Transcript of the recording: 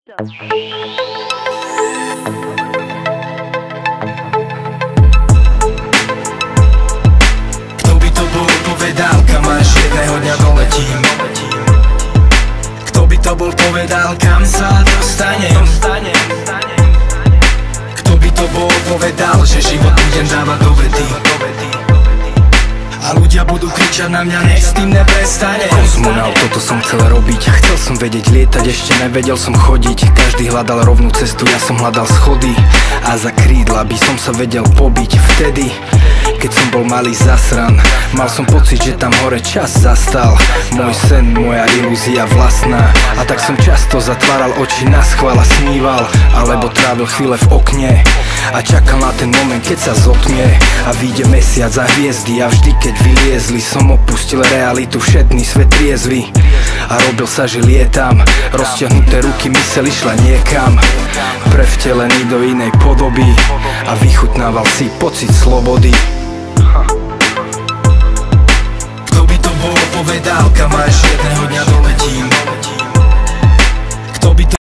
Kto by to bol povedal, kam až jedného dňa doletím? Kto by to bol povedal, kam sa dostanem? Kto by to bol povedal, že život budem dávať do vety? A ľudia budú kričať na mňa, nech s tým neprestane. Kozmonaut, toto som chcel robiť. Chcel som vedieť lietať, ešte nevedel som chodiť. Každý hľadal rovnú cestu, ja som hľadal schody. A za krídla by som sa vedel pobiť. Vtedy, keď som bol malý zasran, mal som pocit, že tam hore čas zastal. Môj sen, moja ilúzia vlastná. A tak som často zatváral oči naschvál a sníval, alebo trávil chvíle v okne a čakal na ten moment, keď sa zotmie a vyjde mesiac a hviezdy. A vždy, keď vyliezli, som opustil realitu, všetný svet triezvy a robil sa, že lietam. Roztiahnuté ruky, myseľ išla niekam, prevtelený do inej podoby a vychutnával si pocit slobody.